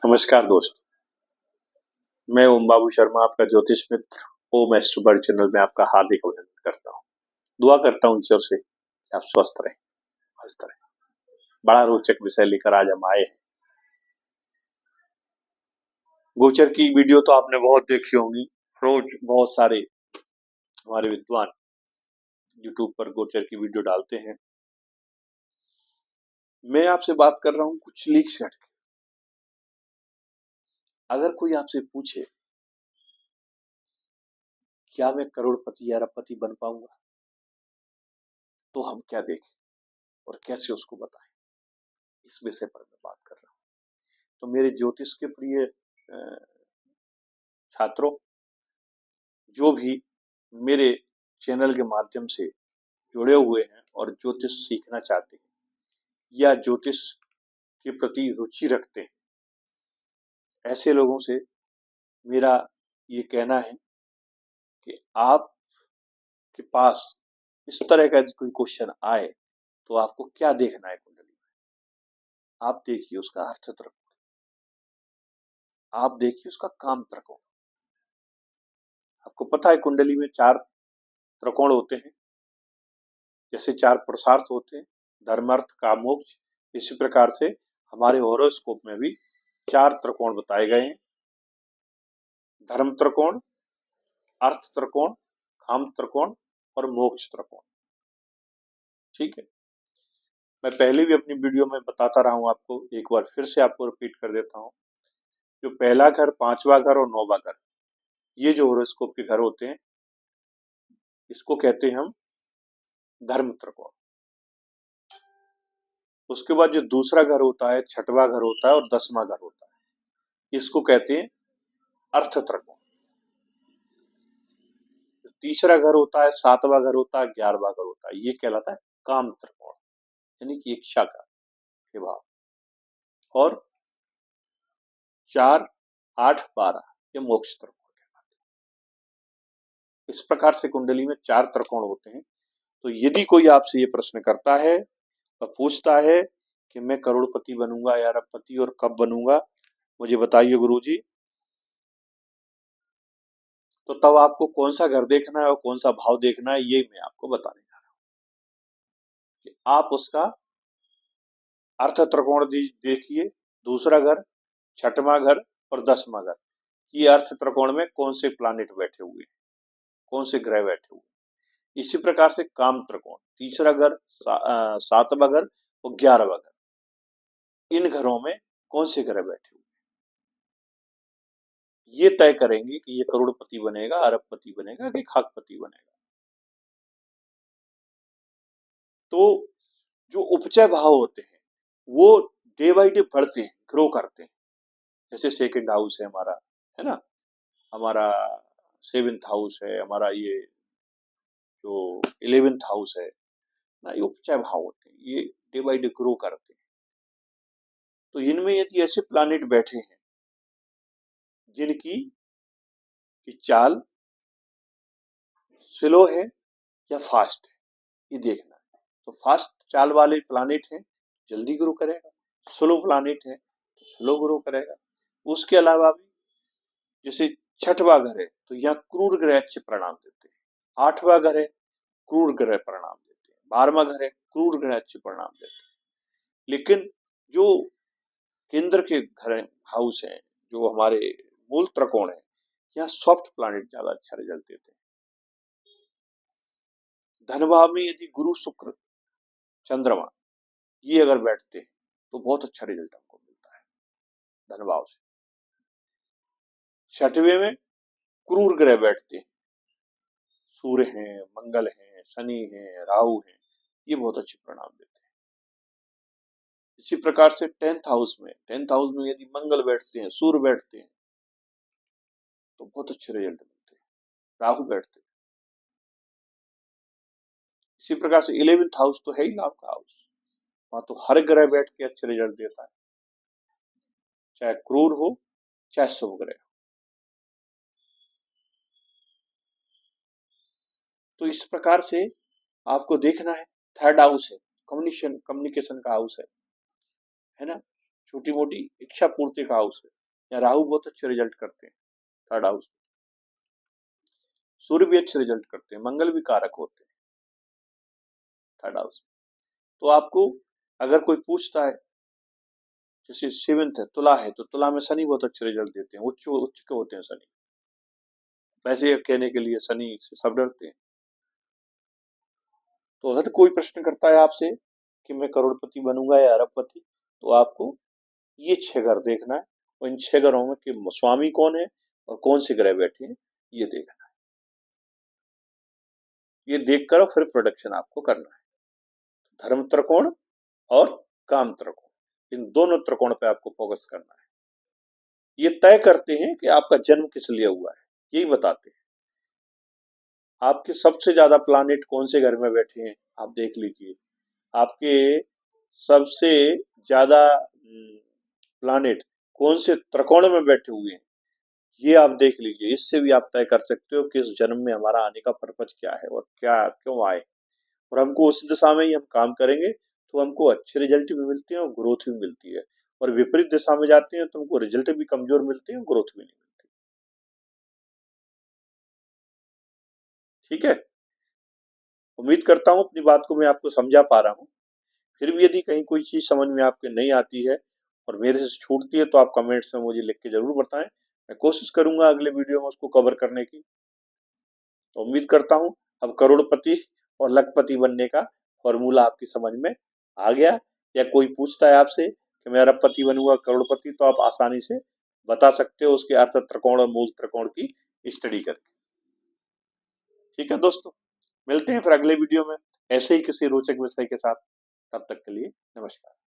नमस्कार दोस्त, मैं ओम बाबू शर्मा, आपका ज्योतिष मित्र ओम एस्ट्रो वर्ल्ड चैनल में आपका हार्दिक अभिनंदन करता हूँ। दुआ करता हूँ ईश्वर से कि आप स्वस्थ रहें, मस्त रहें। बड़ा रोचक विषय लेकर आज हम आए हैं। गोचर की वीडियो तो आपने बहुत देखी होंगी। रोज बहुत सारे हमारे विद्वान यूट्यूब पर गोचर की वीडियो डालते हैं। मैं आपसे बात कर रहा हूँ कुछ लीक से हटके। अगर कोई आपसे पूछे क्या मैं करोड़पति या अरबपति बन पाऊंगा, तो हम क्या देखें और कैसे उसको बताएं, इस विषय पर मैं बात कर रहा हूँ। तो मेरे ज्योतिष के प्रिय छात्रों, जो भी मेरे चैनल के माध्यम से जुड़े हुए हैं और ज्योतिष सीखना चाहते हैं या ज्योतिष के प्रति रुचि रखते हैं, ऐसे लोगों से मेरा ये कहना है कि आपके पास इस तरह का कोई क्वेश्चन आए तो आपको क्या देखना है कुंडली में। आप देखिए उसका अर्थ त्रिकोण, आप देखिए उसका काम त्रिकोण। आपको पता है कुंडली में 4 त्रिकोण होते हैं, जैसे 4 पुरुषार्थ होते हैं, धर्म अर्थ काम मोक्ष। इसी प्रकार से हमारे हॉरोस्कोप में भी 4 त्रिकोण बताए गए हैं। धर्म त्रिकोण, अर्थ त्रिकोण, काम त्रिकोण और मोक्ष त्रिकोण। ठीक है, मैं पहले भी अपनी वीडियो में बताता रहा हूं आपको, एक बार फिर से आपको रिपीट कर देता हूं। जो पहला घर, 5वां घर और 9वां घर, ये जो हॉरोस्कोप के घर होते हैं, इसको कहते हैं हम धर्म त्रिकोण। उसके बाद जो दूसरा घर होता है, 6वां घर होता है और 10वां घर होता है, इसको कहते हैं अर्थ त्रिकोण। तीसरा घर होता है, 7वां घर होता है, 11वां घर होता है, ये कहलाता है काम त्रिकोण, यानी कि इच्छा का विभाव। और 4, 8, 12 ये मोक्ष त्रिकोण कहलाते हैं। इस प्रकार से कुंडली में 4 त्रिकोण होते हैं। तो यदि कोई आपसे ये प्रश्न करता है और पूछता है कि मैं करोड़पति बनूंगा या अरबपति और कब बनूंगा, मुझे बताइए गुरुजी, तो तब आपको कौन सा घर देखना है और कौन सा भाव देखना है, ये मैं आपको बताने जा रहा हूं कि आप उसका अर्थ त्रिकोण देखिए, दूसरा घर, 6वां घर और 10वां घर, ये अर्थ त्रिकोण में कौन से प्लानिट बैठे हुए हैं, कौन से ग्रह बैठे हुए हैं। इसी प्रकार से काम त्रिकोण, तीसरा घर, 7वां घर और 11वां घर, इन घरों में कौन से ग्रह बैठे हुए हैं, ये तय करेंगे कि ये करोड़पति बनेगा, अरबपति बनेगा कि खाकपति बनेगा। तो जो उपचय भाव होते हैं वो डे बाई डे बढ़ते हैं, ग्रो करते हैं। जैसे सेकंड हाउस है हमारा, है ना, हमारा 7th हाउस है, हमारा ये जो 11th हाउस है ना, ये उपचय भाव होते हैं, ये डे बाई डे ग्रो करते हैं। तो इनमें यदि ऐसे प्लानिट बैठे हैं जिनकी की चाल स्लो है या फास्ट है, ये देखना है। तो फास्ट चाल वाले प्लानिट हैं, जल्दी ग्रो करेगा। स्लो प्लानिट है तो स्लो ग्रो करेगा। उसके अलावा भी जैसे 6वां घर है तो यहाँ क्रूर ग्रह अच्छे परिणाम देते हैं, 8वां घर है क्रूर ग्रह परिणाम देते हैं, 12वां घर है क्रूर ग्रह अच्छे परिणाम देते हैं। लेकिन जो केंद्र के घर हाउस हैं, जो हमारे मूल त्रिकोण है, यहाँ सॉफ्ट प्लानिट ज्यादा अच्छा रिजल्ट देते हैं। धन भाव में यदि गुरु, शुक्र, चंद्रमा ये अगर बैठते हैं तो बहुत अच्छा रिजल्ट हमको मिलता है धन भाव से। 6वें में क्रूर ग्रह बैठते हैं, सूर्य हैं, मंगल हैं, शनि हैं, राहु हैं, ये बहुत अच्छे परिणाम देते हैं। इसी प्रकार से 10th हाउस में यदि मंगल बैठते हैं, सूर्य बैठते हैं तो बहुत अच्छे रिजल्ट मिलते हैं। राहु बैठते हैं। इसी प्रकार से 11th हाउस तो है ही लाभ का हाउस, वहां तो हर ग्रह बैठ के अच्छे रिजल्ट देता है, चाहे क्रूर हो चाहे शुभ ग्रह हो। तो इस प्रकार से आपको देखना है। 3rd हाउस है कम्युनिकेशन का हाउस है ना, छोटी मोटी इच्छा पूर्ति का हाउस है, या राहु बहुत अच्छे रिजल्ट करते हैं थर्ड हाउस। सूर्य भी अच्छे रिजल्ट करते हैं, मंगल भी कारक होते हैं थर्ड हाउस। तो आपको अगर कोई पूछता है, जैसे सेवेंथ है, तुला है, तो तुला में शनि बहुत अच्छे रिजल्ट देते हैं, उच्च उच्च के होते हैं शनि। वैसे कहने के लिए शनि से सब डरते हैं। तो अगर कोई प्रश्न करता है आपसे कि मैं करोड़पति बनूंगा या अरबपति, तो आपको ये 6 घर देखना है, और इन 6 घरों में कि स्वामी कौन है और कौन से ग्रह बैठे हैं, ये देखना है। ये देखकर फिर प्रोडक्शन आपको करना है। धर्म त्रिकोण और काम त्रिकोण, इन दोनों त्रिकोण पे आपको फोकस करना है। ये तय करते हैं कि आपका जन्म किस लिए हुआ है, यही बताते हैं। आपके सबसे ज्यादा प्लानेट कौन से घर में बैठे हैं आप देख लीजिए। आपके सबसे ज्यादा प्लानेट कौन से त्रिकोण में बैठे हुए हैं, ये आप देख लीजिए। इससे भी आप तय कर सकते हो कि इस जन्म में हमारा आने का पर्पज क्या है और क्या क्यों आए, और हमको उस दिशा में ही हम काम करेंगे तो हमको अच्छे रिजल्ट भी मिलते हैं और ग्रोथ भी मिलती है। और विपरीत दिशा में जाते हैं तो हमको रिजल्ट भी कमजोर मिलते हैं, ग्रोथ भी नहीं मिलती। ठीक है, उम्मीद करता हूँ अपनी बात को मैं आपको समझा पा रहा हूँ। फिर भी यदि कहीं कोई चीज समझ में आपके नहीं आती है और मेरे से छूटती है, तो आप कमेंट्स में मुझे लिख के जरूर बताएं। मैं कोशिश करूंगा अगले वीडियो में उसको कवर करने की। तो उम्मीद करता हूँ अब करोड़पति और लखपति बनने का फॉर्मूला आपकी समझ में आ गया। या कोई पूछता है आपसे कि मैं अरबपति बनूंगा करोड़पति, तो आप आसानी से बता सकते हो उसके अर्थ त्रिकोण और मूल त्रिकोण की स्टडी करके। ठीक है दोस्तों, मिलते हैं फिर अगले वीडियो में ऐसे ही किसी रोचक विषय के साथ। तब तक के लिए नमस्कार।